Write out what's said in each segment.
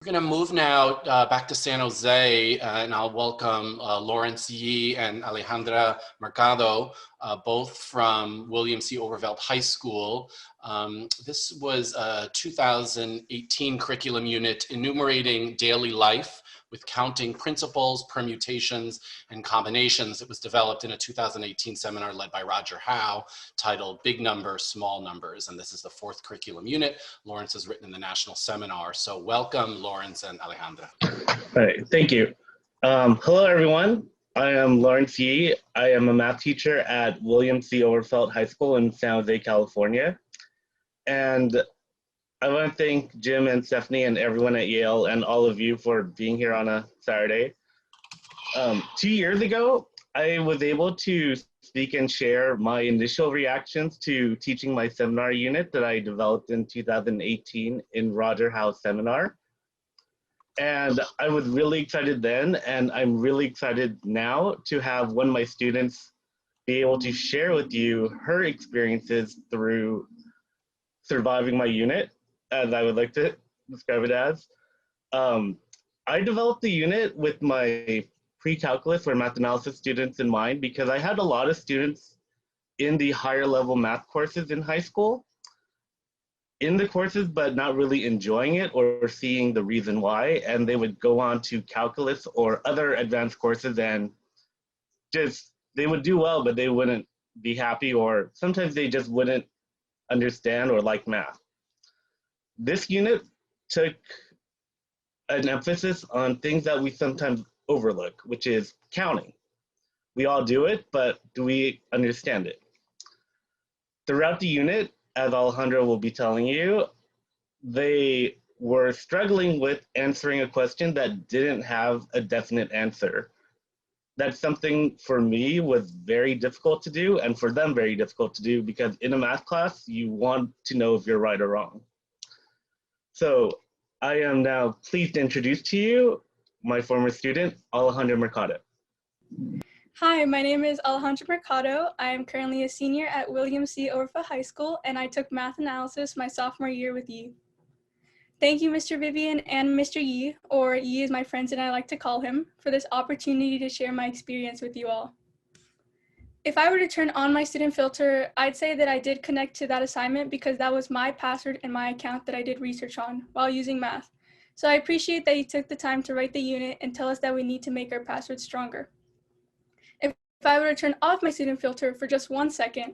We're going to move now back to San Jose, and I'll welcome Lawrence Yee and Alejandra Mercado, both from William C. Overfelt High School. This was a 2018 curriculum unit, Enumerating Daily Life, with counting principles, permutations, and combinations. It was developed in a 2018 seminar led by Roger Howe titled Big Numbers, Small Numbers. And this is the fourth curriculum unit Lawrence has written in the national seminar. So welcome, Lawrence and Alejandra. All right, thank you. Hello, everyone. I am Lawrence Yee. I am a math teacher at William C. Overfelt High School in San Jose, California. And I want to thank Jim and Stephanie and everyone at Yale and all of you for being here on a Saturday. 2 years ago, I was able to speak and share my initial reactions to teaching my seminar unit that I developed in 2018 in Roger Howe's seminar. And I was really excited then, and I'm really excited now to have one of my students be able to share with you her experiences through surviving my unit, as I would like to describe it as. I developed the unit with my pre-calculus or math analysis students in mind because I had a lot of students in the higher level math courses in high school, in the courses, but not really enjoying it or seeing the reason why. And they would go on to calculus or other advanced courses and they would do well, but they wouldn't be happy, or sometimes they just wouldn't understand or like math. This unit took an emphasis on things that we sometimes overlook, which is counting. We all do it, but do we understand it? Throughout the unit, as Alejandra will be telling you, they were struggling with answering a question that didn't have a definite answer. That's something for me was very difficult to do, and for them very difficult to do, because in a math class, you want to know if you're right or wrong. So I am now pleased to introduce to you my former student, Alejandra Mercado. Hi, my name is Alejandra Mercado. I am currently a senior at William C. Overfelt High School, and I took math analysis my sophomore year with Yee. Thank you, Mr. Vivian and Mr. Yee, or Yee is my friend and I like to call him, for this opportunity to share my experience with you all. If I were to turn on my student filter, I'd say that I did connect to that assignment because that was my password and my account that I did research on while using math. So I appreciate that you took the time to write the unit and tell us that we need to make our passwords stronger. If I were to turn off my student filter for just 1 second,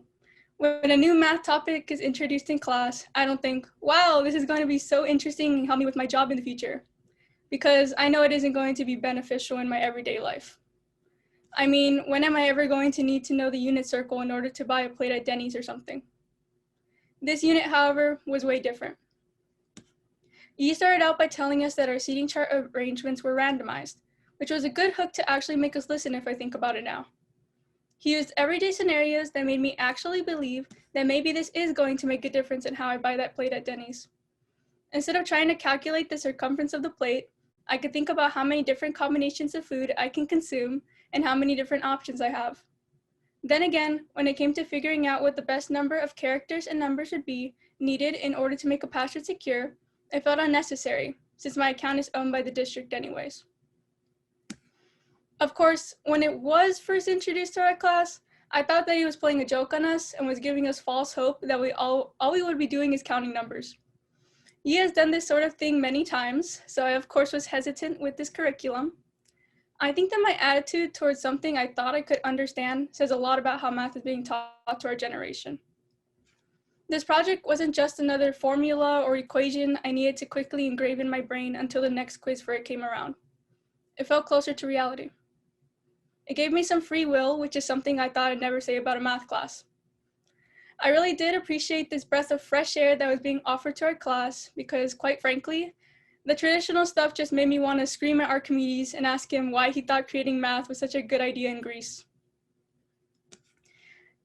when a new math topic is introduced in class, I don't think, wow, this is going to be so interesting and help me with my job in the future, because I know it isn't going to be beneficial in my everyday life. I mean, when am I ever going to need to know the unit circle in order to buy a plate at Denny's or something? This unit, however, was way different. Yee started out by telling us that our seating chart arrangements were randomized, which was a good hook to actually make us listen if I think about it now. He used everyday scenarios that made me actually believe that maybe this is going to make a difference in how I buy that plate at Denny's. Instead of trying to calculate the circumference of the plate, I could think about how many different combinations of food I can consume and how many different options I have. Then again, when it came to figuring out what the best number of characters and numbers would be needed in order to make a password secure, it felt unnecessary, since my account is owned by the district anyways. Of course, when it was first introduced to our class, I thought that he was playing a joke on us and was giving us false hope that all we would be doing is counting numbers. He has done this sort of thing many times, so I of course was hesitant with this curriculum. I think that my attitude towards something I thought I could understand says a lot about how math is being taught to our generation. This project wasn't just another formula or equation I needed to quickly engrave in my brain until the next quiz for it came around. It felt closer to reality. It gave me some free will, which is something I thought I'd never say about a math class. I really did appreciate this breath of fresh air that was being offered to our class because, quite frankly, the traditional stuff just made me want to scream at Archimedes and ask him why he thought creating math was such a good idea in Greece.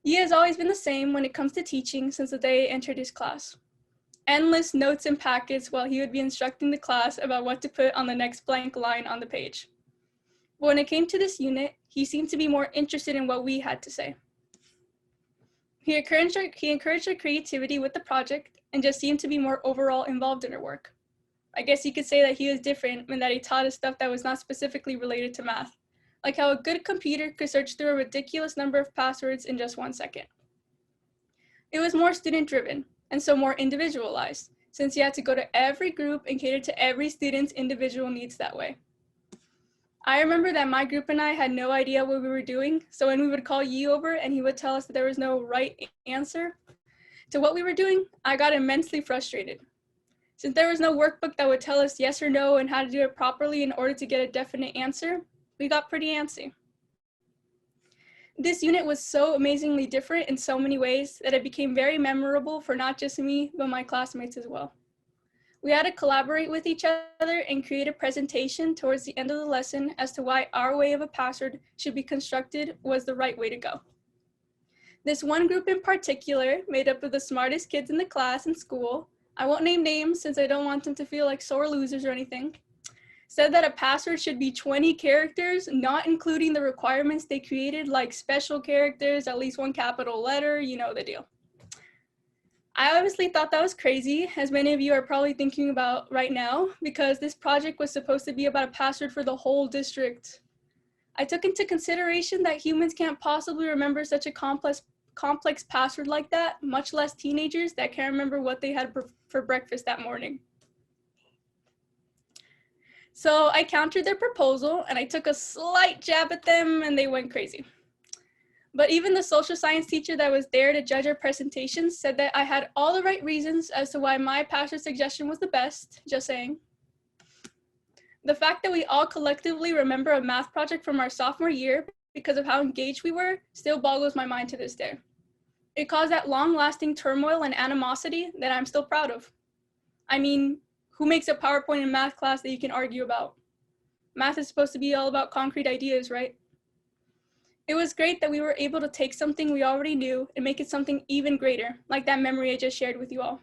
He has always been the same when it comes to teaching since the day I entered his class. Endless notes and packets while he would be instructing the class about what to put on the next blank line on the page. But when it came to this unit, he seemed to be more interested in what we had to say. He encouraged our creativity with the project and just seemed to be more overall involved in our work. I guess you could say that he was different in that he taught us stuff that was not specifically related to math, like how a good computer could search through a ridiculous number of passwords in just 1 second. It was more student-driven, and so more individualized, since you had to go to every group and cater to every student's individual needs that way. I remember that my group and I had no idea what we were doing, so when we would call Yee over and he would tell us that there was no right answer to what we were doing, I got immensely frustrated. Since there was no workbook that would tell us yes or no and how to do it properly in order to get a definite answer, we got pretty antsy. This unit was so amazingly different in so many ways that it became very memorable for not just me, but my classmates as well. We had to collaborate with each other and create a presentation towards the end of the lesson as to why our way of a password should be constructed was the right way to go. This one group in particular, made up of the smartest kids in the class and school, I won't name names since I don't want them to feel like sore losers or anything, said that a password should be 20 characters, not including the requirements they created, like special characters, at least one capital letter, you know the deal. I obviously thought that was crazy, as many of you are probably thinking about right now, because this project was supposed to be about a password for the whole district. I took into consideration that humans can't possibly remember such a complex password like that, much less teenagers that can't remember what they had for breakfast that morning. So I countered their proposal and I took a slight jab at them and they went crazy. But even the social science teacher that was there to judge our presentations said that I had all the right reasons as to why my password suggestion was the best, just saying. The fact that we all collectively remember a math project from our sophomore year because of how engaged we were still boggles my mind to this day. It caused that long-lasting turmoil and animosity that I'm still proud of. I mean, who makes a PowerPoint in math class that you can argue about? Math is supposed to be all about concrete ideas, right? It was great that we were able to take something we already knew and make it something even greater, like that memory I just shared with you all.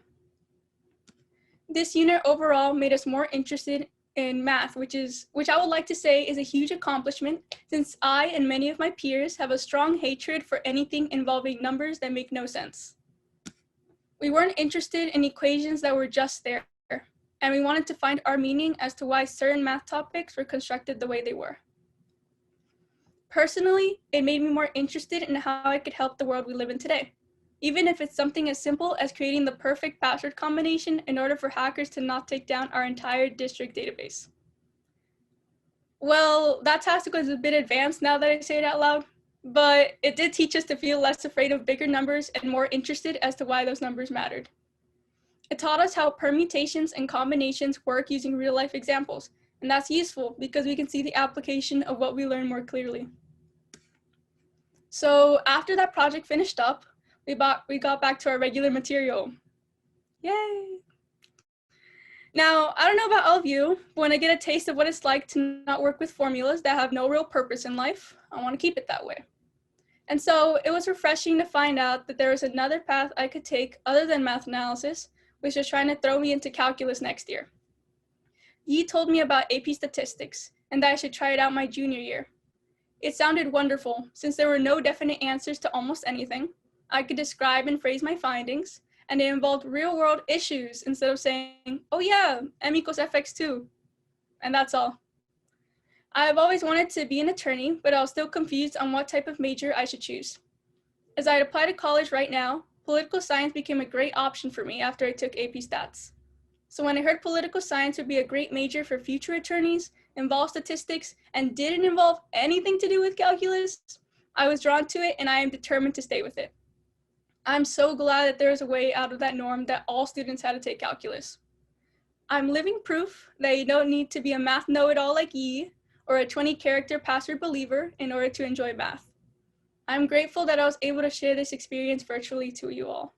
This unit overall made us more interested in math, which I would like to say is a huge accomplishment, since I and many of my peers have a strong hatred for anything involving numbers that make no sense. We weren't interested in equations that were just there, and we wanted to find our meaning as to why certain math topics were constructed the way they were. Personally, it made me more interested in how I could help the world we live in today, even if it's something as simple as creating the perfect password combination in order for hackers to not take down our entire district database. Well, that task was a bit advanced now that I say it out loud, but it did teach us to feel less afraid of bigger numbers and more interested as to why those numbers mattered. It taught us how permutations and combinations work using real-life examples, and that's useful because we can see the application of what we learn more clearly. So after that project finished up, we got back to our regular material. Yay! Now, I don't know about all of you, but when I get a taste of what it's like to not work with formulas that have no real purpose in life, I want to keep it that way. And so it was refreshing to find out that there was another path I could take other than math analysis, which was trying to throw me into calculus next year. Yee told me about AP statistics and that I should try it out my junior year. It sounded wonderful since there were no definite answers to almost anything. I could describe and phrase my findings, and it involved real-world issues instead of saying, oh yeah, m equals fx2, and that's all. I have always wanted to be an attorney, but I was still confused on what type of major I should choose. As I apply to college right now, political science became a great option for me after I took AP Stats. So when I heard political science would be a great major for future attorneys, involve statistics, and didn't involve anything to do with calculus, I was drawn to it and I am determined to stay with it. I'm so glad that there is a way out of that norm that all students had to take calculus. I'm living proof that you don't need to be a math know-it-all like Yee or a 20-character password believer in order to enjoy math. I'm grateful that I was able to share this experience virtually to you all.